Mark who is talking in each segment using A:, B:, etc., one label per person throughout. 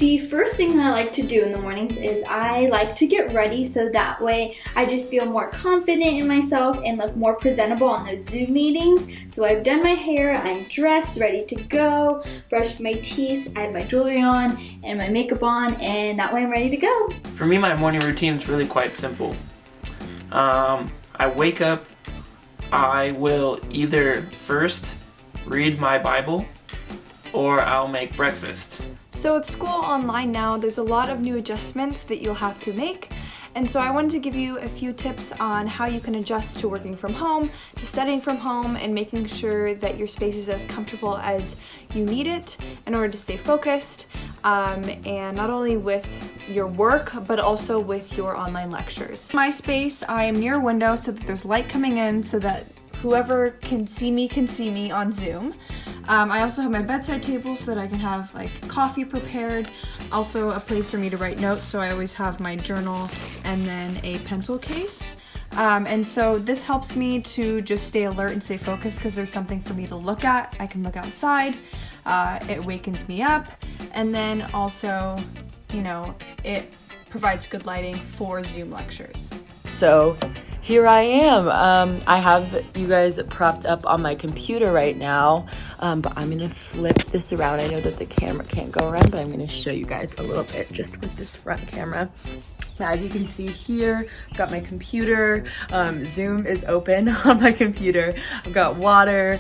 A: The first thing that I like to do in the mornings is I like to get ready so that way I just feel more confident in myself and look more presentable on those Zoom meetings. So I've done my hair, I'm dressed, ready to go, brushed my teeth, I have my jewelry on and my makeup on, and that way I'm ready to go.
B: For me, my morning routine is really quite simple. I wake up, I will either first read my Bible or I'll make breakfast.
C: So with school online now, there's a lot of new adjustments that you'll have to make. And so I wanted to give you a few tips on how you can adjust to working from home, to studying from home, and making sure that your space is as comfortable as you need it in order to stay focused, and not only with your work, but also with your online lectures. My space, I am near a window so that there's light coming in so that whoever can see me on Zoom. I also have my bedside table so that I can have like coffee prepared, also a place for me to write notes, so I always have my journal and then a pencil case. And so this helps me to just stay alert and stay focused because there's something for me to look at. I can look outside, it wakens me up, and then also, you know, it provides good lighting for Zoom lectures.
D: So here I am. I have you guys propped up on my computer right now, but I'm gonna flip this around. I know that the camera can't go around, but I'm gonna show you guys a little bit just with this front camera. Now, as you can see here, I've got my computer, Zoom is open on my computer. I've got water,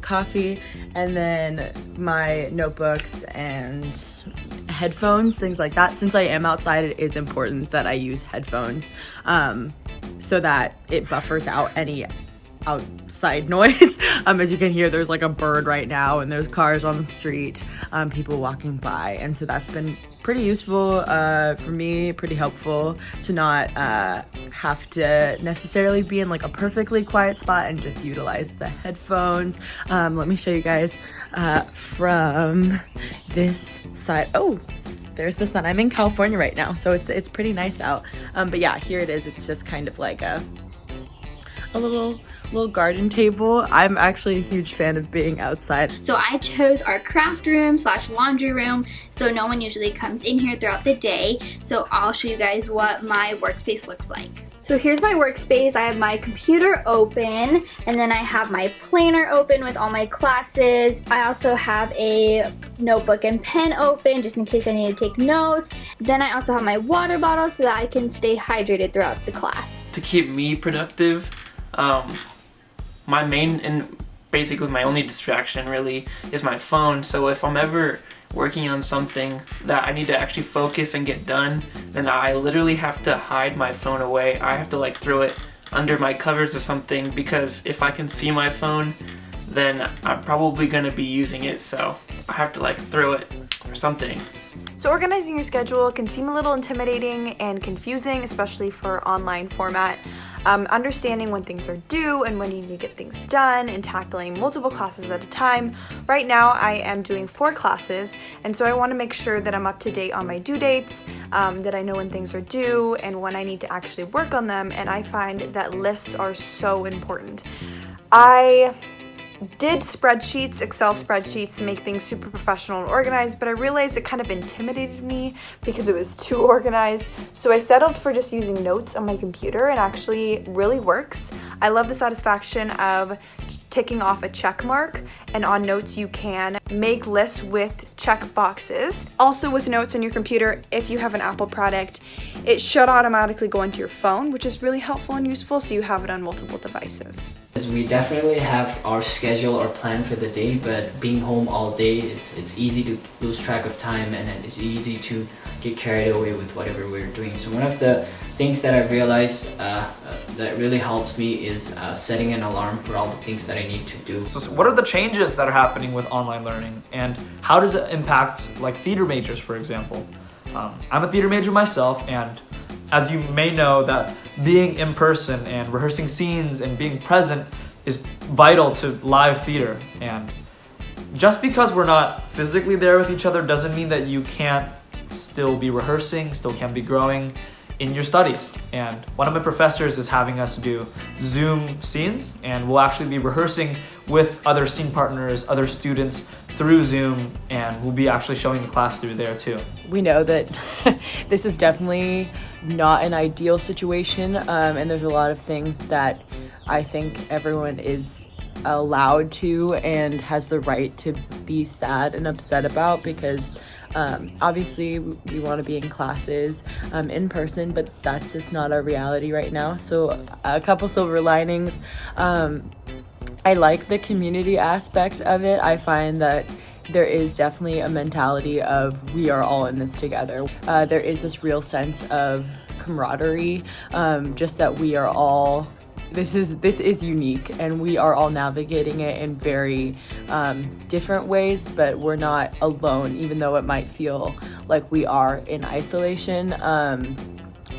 D: coffee, and then my notebooks and headphones, things like that. Since I am outside, it is important that I use headphones so that it buffers out any outside noise. As you can hear, there's like a bird right now and there's cars on the street, people walking by, and so that's been pretty useful for me, pretty helpful to not have to necessarily be in like a perfectly quiet spot and just utilize the headphones. Let me show you guys from this side. Oh, there's the sun. I'm in California right now, so it's pretty nice out. But yeah, here it is. It's just kind of like a little garden table. I'm actually a huge fan of being outside.
A: So I chose our craft room / laundry room, so no one usually comes in here throughout the day. So I'll show you guys what my workspace looks like. So here's my workspace. I have my computer open, and then I have my planner open with all my classes. I also have a notebook and pen open just in case I need to take notes. Then I also have my water bottle so that I can stay hydrated throughout the class.
B: To keep me productive, my main and basically my only distraction really is my phone. So if I'm ever working on something that I need to actually focus and get done, then I literally have to hide my phone away. I have to like throw it under my covers or something, because if I can see my phone, then I'm probably gonna be using it, so I have to like throw it or something.
C: So organizing your schedule can seem a little intimidating and confusing, especially for online format. Understanding when things are due and when you need to get things done and tackling multiple classes at a time. Right now I am doing 4 classes, and so I want to make sure that I'm up to date on my due dates, that I know when things are due and when I need to actually work on them, and I find that lists are so important. I did spreadsheets, Excel spreadsheets, to make things super professional and organized, but I realized it kind of intimidated me because it was too organized. So I settled for just using notes on my computer, and actually really works. I love the satisfaction of ticking off a check mark, and on notes you can make lists with check boxes. Also with notes on your computer, if you have an Apple product, it should automatically go into your phone, which is really helpful and useful, so you have it on multiple devices.
E: We definitely have our schedule or plan for the day, but being home all day, it's easy to lose track of time, and it's easy to get carried away with whatever we're doing. So one of the things that I've realized that really helps me is setting an alarm for all the things that I need to do.
F: So what are the changes that are happening with online learning, and how does it impact like theater majors, for example? I'm a theater major myself, and as you may know, that being in person and rehearsing scenes and being present is vital to live theater. And just because we're not physically there with each other doesn't mean that you can't still be rehearsing, still can be growing. in your studies. And one of my professors is having us do Zoom scenes, and we'll actually be rehearsing with other scene partners, other students through Zoom, and we'll be actually showing the class through there too.
D: We know that this is definitely not an ideal situation, and there's a lot of things that I think everyone is allowed to and has the right to be sad and upset about, because obviously we want to be in classes in person, but that's just not our reality right now. So a couple silver linings. I like the community aspect of it. I find that there is definitely a mentality of we are all in this together. There is this real sense of camaraderie, just that we are all, this is unique, and we are all navigating it in very different ways, but we're not alone, even though it might feel like we are in isolation.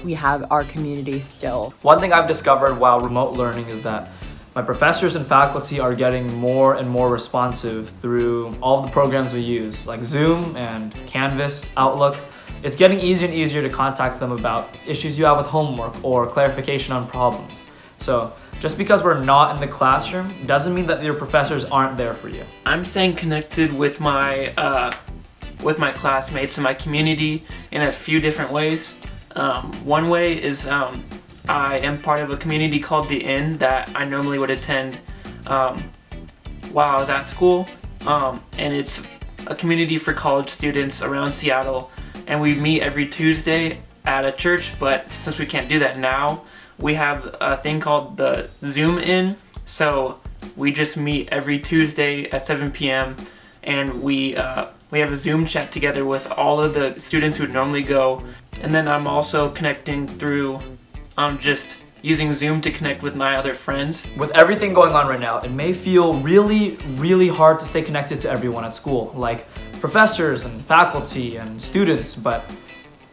D: We have our community still.
F: One thing I've discovered while remote learning is that my professors and faculty are getting more and more responsive through all of the programs we use, like Zoom and Canvas, Outlook. It's getting easier and easier to contact them about issues you have with homework or clarification on problems. So just because we're not in the classroom doesn't mean that your professors aren't there for you.
B: I'm staying connected with my classmates and my community in a few different ways. One way is I am part of a community called The Inn that I normally would attend while I was at school, and it's a community for college students around Seattle, and we meet every Tuesday at a church, but since we can't do that now, we have a thing called the Zoom Inn, so we just meet every Tuesday at 7 p.m. and we have a Zoom chat together with all of the students who would normally go. And then I'm also connecting through just using Zoom to connect with my other friends.
F: With everything going on right now, it may feel really, really hard to stay connected to everyone at school, like professors and faculty and students, but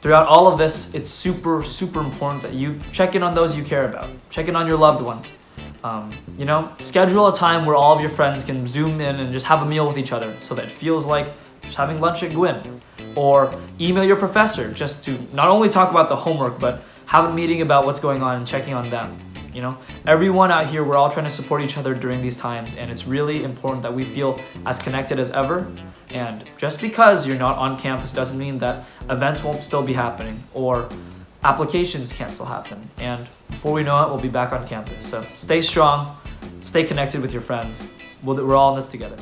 F: throughout all of this, it's super, super important that you check in on those you care about. Check in on your loved ones. Schedule a time where all of your friends can Zoom in and just have a meal with each other so that it feels like just having lunch at Gwyn. Or email your professor just to not only talk about the homework, but have a meeting about what's going on and checking on them. Everyone out here, we're all trying to support each other during these times, and it's really important that we feel as connected as ever. And just because you're not on campus doesn't mean that events won't still be happening or applications can't still happen. And before we know it, we'll be back on campus. So stay strong, stay connected with your friends. We're all in this together.